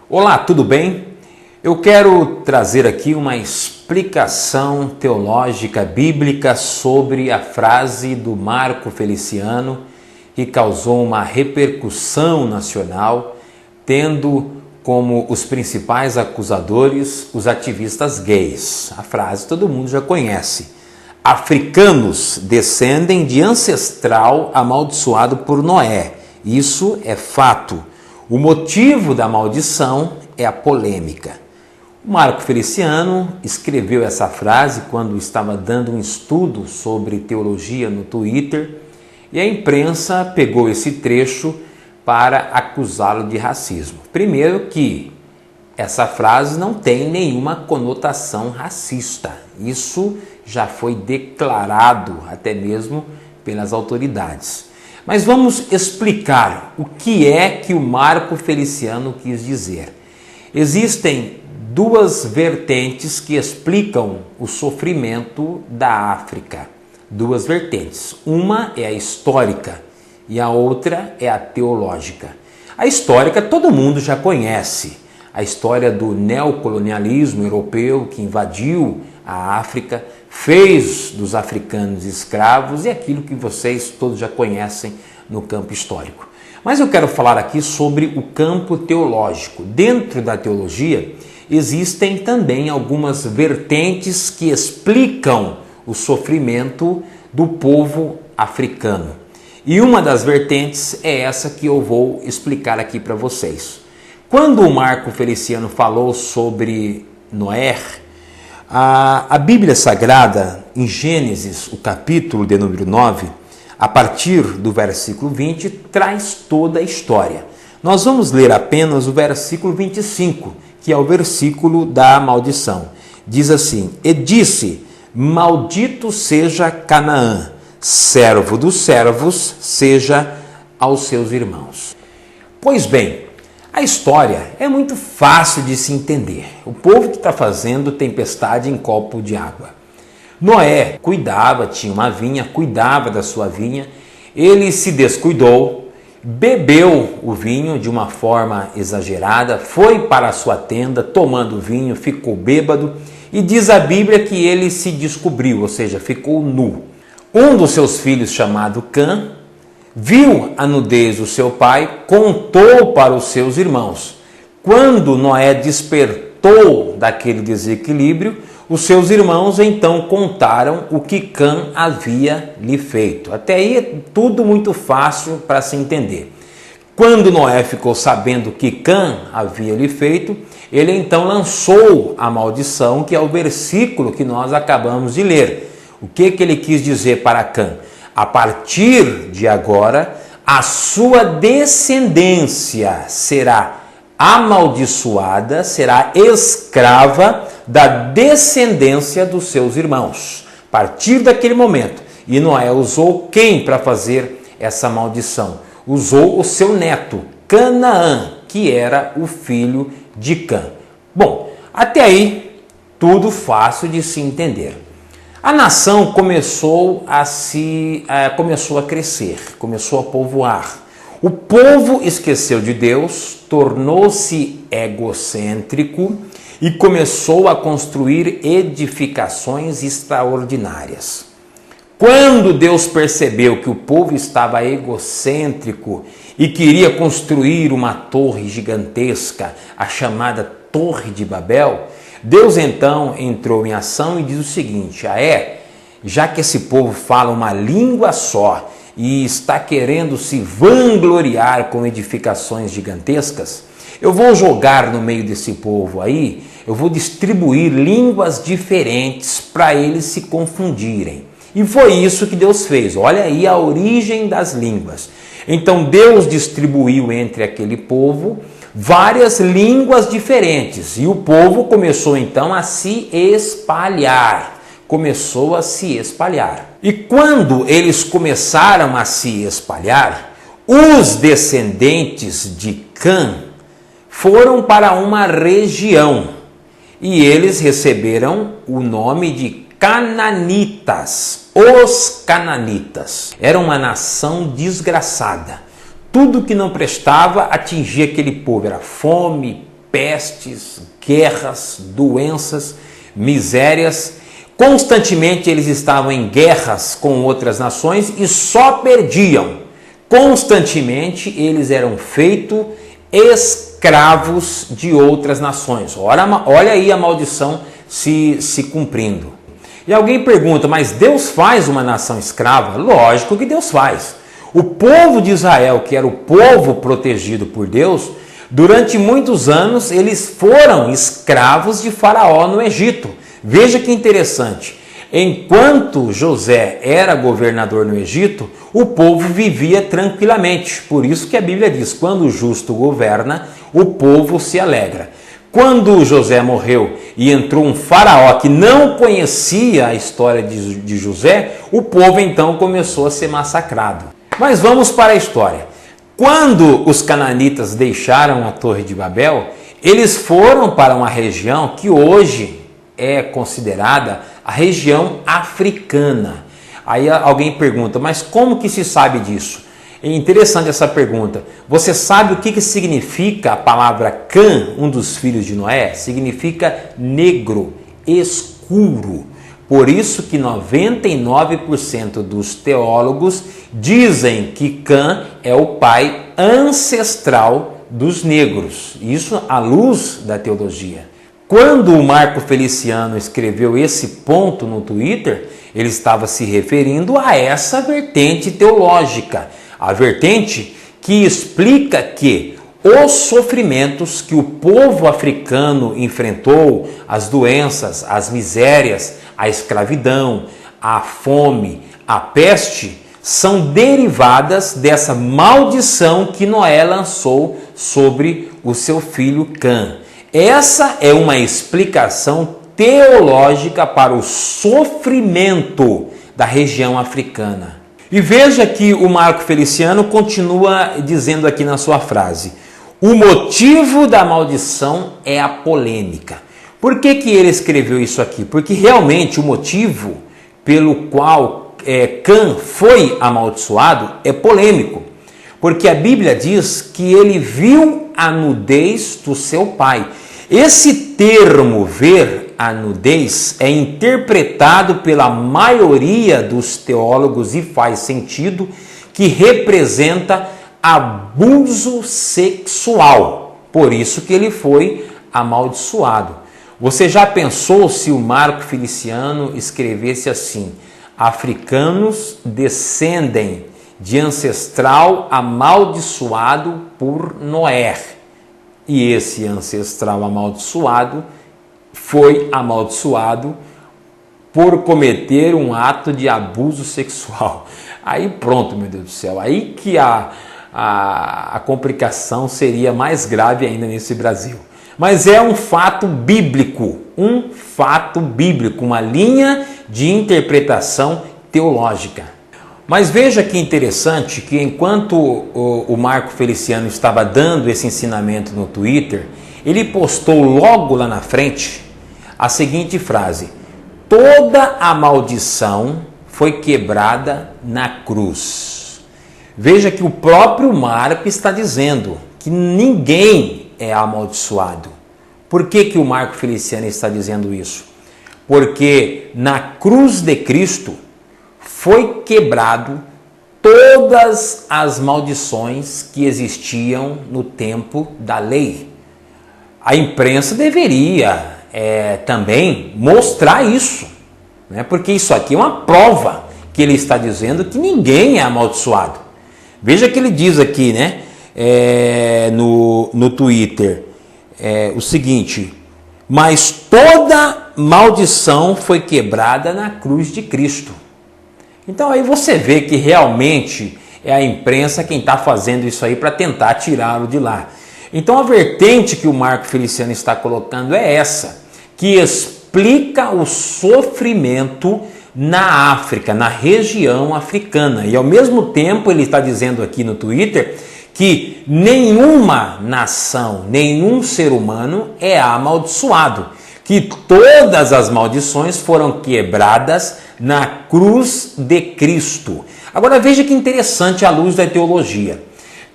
Olá, tudo bem? Eu quero trazer aqui uma explicação teológica bíblica sobre a frase do Marco Feliciano que causou uma repercussão nacional, tendo como os principais acusadores os ativistas gays. A frase todo mundo já conhece. Africanos descendem de ancestral amaldiçoado por Noé. Isso é fato. O motivo da maldição é a polêmica. O Marco Feliciano escreveu essa frase quando estava dando um estudo sobre teologia no Twitter e a imprensa pegou esse trecho para acusá-lo de racismo. Primeiro que essa frase não tem nenhuma conotação racista. Isso já foi declarado até mesmo pelas autoridades. Mas vamos explicar o que é que o Marco Feliciano quis dizer. Existem duas vertentes que explicam o sofrimento da África. Duas vertentes. Uma é a histórica e a outra é a teológica. A histórica todo mundo já conhece. A história do neocolonialismo europeu que invadiu a África, fez dos africanos escravos e aquilo que vocês todos já conhecem no campo histórico. Mas eu quero falar aqui sobre o campo teológico. Dentro da teologia existem também algumas vertentes que explicam o sofrimento do povo africano. E uma das vertentes é essa que eu vou explicar aqui para vocês. Quando o Marco Feliciano falou sobre Noé, a Bíblia Sagrada, em Gênesis, o capítulo de número 9, a partir do versículo 20, traz toda a história. Nós vamos ler apenas o versículo 25, que é o versículo da maldição. Diz assim: E disse, maldito seja Canaã, servo dos servos, seja aos seus irmãos. Pois bem, a história é muito fácil de se entender. O povo que está fazendo tempestade em copo de água. Noé cuidava, tinha uma vinha, cuidava da sua vinha. Ele se descuidou, bebeu o vinho de uma forma exagerada, foi para a sua tenda tomando vinho, ficou bêbado e diz a Bíblia que ele se descobriu, ou seja, ficou nu. Um dos seus filhos, chamado Cã, viu a nudez do seu pai, contou para os seus irmãos. Quando Noé despertou daquele desequilíbrio, os seus irmãos então contaram o que Cã havia lhe feito. Até aí é tudo muito fácil para se entender. Quando Noé ficou sabendo o que Cã havia lhe feito, ele então lançou a maldição, que é o versículo que nós acabamos de ler. O que ele quis dizer para Cã? A partir de agora, a sua descendência será amaldiçoada, será escrava da descendência dos seus irmãos. A partir daquele momento. E Noé usou quem para fazer essa maldição? Usou o seu neto, Canaã, que era o filho de Cã. Bom, até aí, tudo fácil de se entender. A nação começou a crescer, começou a povoar. O povo esqueceu de Deus, tornou-se egocêntrico e começou a construir edificações extraordinárias. Quando Deus percebeu que o povo estava egocêntrico e queria construir uma torre gigantesca, a chamada Torre de Babel, Deus então entrou em ação e diz o seguinte: já que esse povo fala uma língua só e está querendo se vangloriar com edificações gigantescas, eu vou jogar no meio desse povo aí, eu vou distribuir línguas diferentes para eles se confundirem. E foi isso que Deus fez. Olha aí a origem das línguas. Então Deus distribuiu entre aquele povo várias línguas diferentes e o povo começou então a se espalhar. Começou a se espalhar. E quando eles começaram a se espalhar, os descendentes de Cã foram para uma região e eles receberam o nome de Cananitas. Os Cananitas eram uma nação desgraçada. Tudo que não prestava atingia aquele povo. Era fome, pestes, guerras, doenças, misérias. Constantemente eles estavam em guerras com outras nações e só perdiam. Constantemente eles eram feitos escravos de outras nações. Olha aí a maldição se cumprindo. E alguém pergunta, mas Deus faz uma nação escrava? Lógico que Deus faz. O povo de Israel, que era o povo protegido por Deus, durante muitos anos eles foram escravos de Faraó no Egito. Veja que interessante. Enquanto José era governador no Egito, o povo vivia tranquilamente. Por isso que a Bíblia diz, quando o justo governa, o povo se alegra. Quando José morreu e entrou um faraó que não conhecia a história de José, o povo então começou a ser massacrado. Mas vamos para a história. Quando os cananitas deixaram a Torre de Babel, eles foram para uma região que hoje é considerada a região africana. Aí alguém pergunta, mas como que se sabe disso? É interessante essa pergunta. Você sabe o que significa a palavra Cã, um dos filhos de Noé? Significa negro, escuro. Por isso que 99% dos teólogos dizem que Cã é o pai ancestral dos negros. Isso à luz da teologia. Quando o Marco Feliciano escreveu esse ponto no Twitter, ele estava se referindo a essa vertente teológica. A vertente que explica que os sofrimentos que o povo africano enfrentou, as doenças, as misérias, a escravidão, a fome, a peste, são derivadas dessa maldição que Noé lançou sobre o seu filho Cã. Essa é uma explicação teológica para o sofrimento da região africana. E veja que o Marco Feliciano continua dizendo aqui na sua frase: o motivo da maldição é a polêmica. Por que ele escreveu isso aqui? Porque realmente o motivo pelo qual Cã foi amaldiçoado é polêmico. Porque a Bíblia diz que ele viu a nudez do seu pai. Esse termo, ver a nudez, é interpretado pela maioria dos teólogos e faz sentido, que representa abuso sexual. Por isso que ele foi amaldiçoado. Você já pensou se o Marco Feliciano escrevesse assim: africanos descendem de ancestral amaldiçoado por Noé. E esse ancestral amaldiçoado foi amaldiçoado por cometer um ato de abuso sexual. Aí pronto, meu Deus do céu, aí que a complicação seria mais grave ainda nesse Brasil. Mas é um fato bíblico, uma linha de interpretação teológica. Mas veja que interessante que enquanto o Marco Feliciano estava dando esse ensinamento no Twitter, ele postou logo lá na frente a seguinte frase: toda a maldição foi quebrada na cruz. Veja que o próprio Marco está dizendo que ninguém é amaldiçoado. Por que o Marco Feliciano está dizendo isso? Porque na cruz de Cristo foi quebrado todas as maldições que existiam no tempo da lei. A imprensa deveria também mostrar isso, né? Porque isso aqui é uma prova que ele está dizendo que ninguém é amaldiçoado. Veja que ele diz aqui, né, no Twitter, o seguinte: mas toda maldição foi quebrada na cruz de Cristo. Então aí você vê que realmente é a imprensa quem está fazendo isso aí para tentar tirá-lo de lá. Então a vertente que o Marco Feliciano está colocando é essa, que explica o sofrimento na África, na região africana. E ao mesmo tempo ele está dizendo aqui no Twitter que nenhuma nação, nenhum ser humano é amaldiçoado, que todas as maldições foram quebradas na cruz de Cristo. Agora veja que interessante à luz da teologia.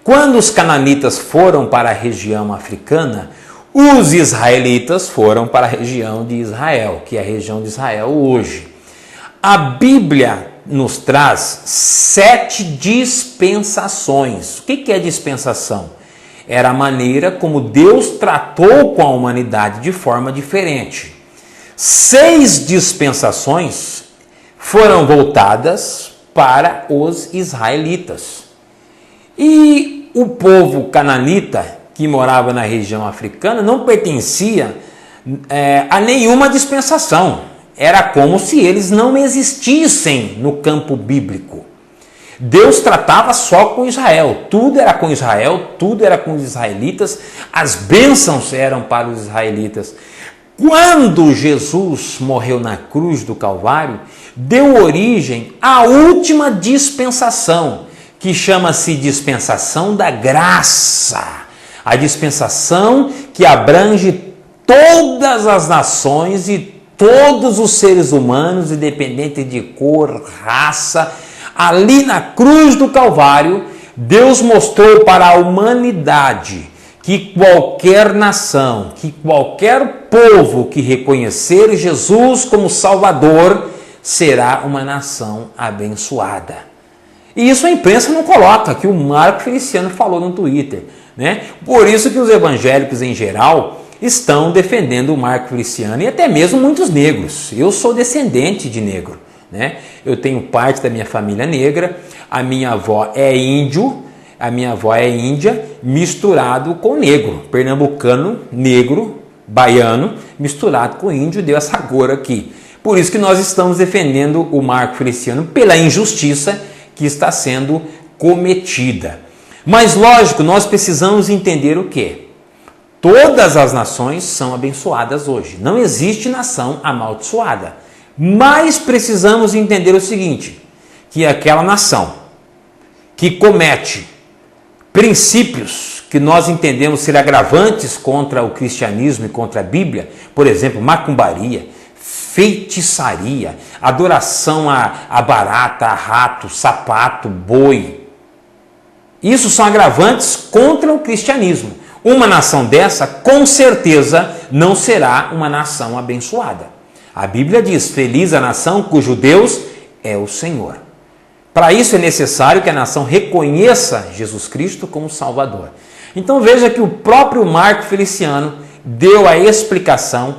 Quando os cananitas foram para a região africana, Os israelitas foram para a região de Israel, que é a região de Israel hoje. A Bíblia nos traz 7 dispensações. O que é dispensação? Era a maneira como Deus tratou com a humanidade de forma diferente. 6 dispensações foram voltadas para os israelitas. E o povo cananita, que morava na região africana, não pertencia a nenhuma dispensação. Era como se eles não existissem no campo bíblico. Deus tratava só com Israel, tudo era com Israel, tudo era com os israelitas, as bênçãos eram para os israelitas. Quando Jesus morreu na cruz do Calvário, deu origem à última dispensação, que chama-se dispensação da graça. A dispensação que abrange todas as nações e todos os seres humanos, independente de cor, raça. Ali na cruz do Calvário, Deus mostrou para a humanidade que qualquer nação, que qualquer povo que reconhecer Jesus como Salvador, será uma nação abençoada. E isso a imprensa não coloca, que o Marco Feliciano falou no Twitter, né? Por isso que os evangélicos em geral estão defendendo o Marco Feliciano e até mesmo muitos negros. Eu sou descendente de negro, né? Eu tenho parte da minha família negra, a minha avó é índio, a minha avó é índia, misturado com negro, pernambucano, negro, baiano, misturado com índio, deu essa cor aqui. Por isso que nós estamos defendendo o Marco Feliciano pela injustiça que está sendo cometida. Mas lógico, nós precisamos entender o quê? Todas as nações são abençoadas hoje. Não existe nação amaldiçoada. Mas precisamos entender o seguinte, que aquela nação que comete princípios que nós entendemos ser agravantes contra o cristianismo e contra a Bíblia, por exemplo, macumbaria, feitiçaria, adoração a barata, a rato, sapato, boi. Isso são agravantes contra o cristianismo. Uma nação dessa, com certeza, não será uma nação abençoada. A Bíblia diz, feliz a nação cujo Deus é o Senhor. Para isso é necessário que a nação reconheça Jesus Cristo como Salvador. Então veja que o próprio Marco Feliciano deu a explicação,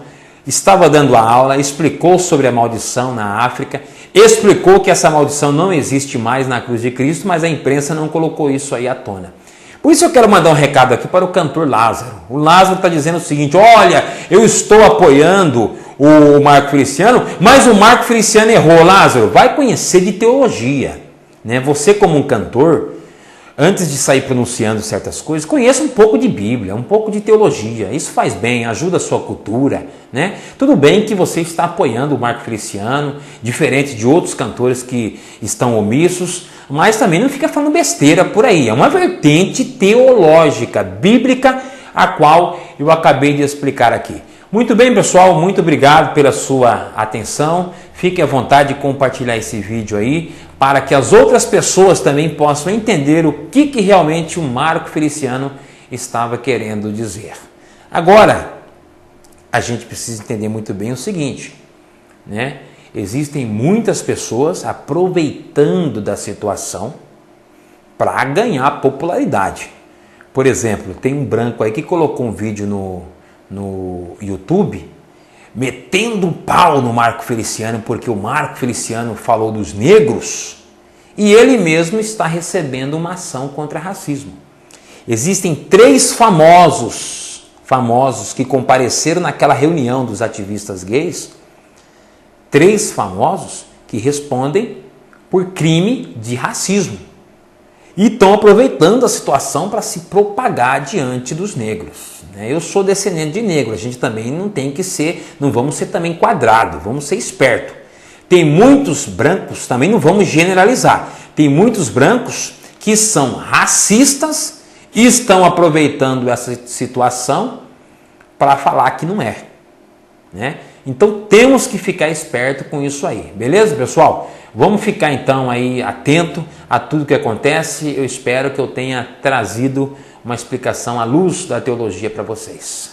estava dando a aula, explicou sobre a maldição na África, explicou que essa maldição não existe mais na cruz de Cristo, mas a imprensa não colocou isso aí à tona. Por isso eu quero mandar um recado aqui para o cantor Lázaro. O Lázaro está dizendo o seguinte, olha, eu estou apoiando o Marco Feliciano, mas o Marco Feliciano errou. Lázaro, vai conhecer de teologia, né? Você como um cantor, antes de sair pronunciando certas coisas, conheça um pouco de Bíblia, um pouco de teologia. Isso faz bem, ajuda a sua cultura, né? Tudo bem que você está apoiando o Marco Feliciano, diferente de outros cantores que estão omissos, mas também não fica falando besteira por aí. É uma vertente teológica, bíblica, a qual eu acabei de explicar aqui. Muito bem, pessoal, muito obrigado pela sua atenção. Fique à vontade de compartilhar esse vídeo aí, para que as outras pessoas também possam entender o que realmente o Marco Feliciano estava querendo dizer. Agora, a gente precisa entender muito bem o seguinte, né? Existem muitas pessoas aproveitando da situação para ganhar popularidade. Por exemplo, tem um branco aí que colocou um vídeo no YouTube metendo um pau no Marco Feliciano, porque o Marco Feliciano falou dos negros e ele mesmo está recebendo uma ação contra racismo. Existem 3 famosos que compareceram naquela reunião dos ativistas gays, 3 famosos que respondem por crime de racismo e estão aproveitando a situação para se propagar diante dos negros. Eu sou descendente de negro, a gente também não vamos ser também quadrado, vamos ser esperto. Tem muitos brancos, também não vamos generalizar, tem muitos brancos que são racistas e estão aproveitando essa situação para falar que não é, né? Então temos que ficar esperto com isso aí, beleza, pessoal? Vamos ficar então aí atento a tudo que acontece. Eu espero que eu tenha trazido uma explicação à luz da teologia para vocês.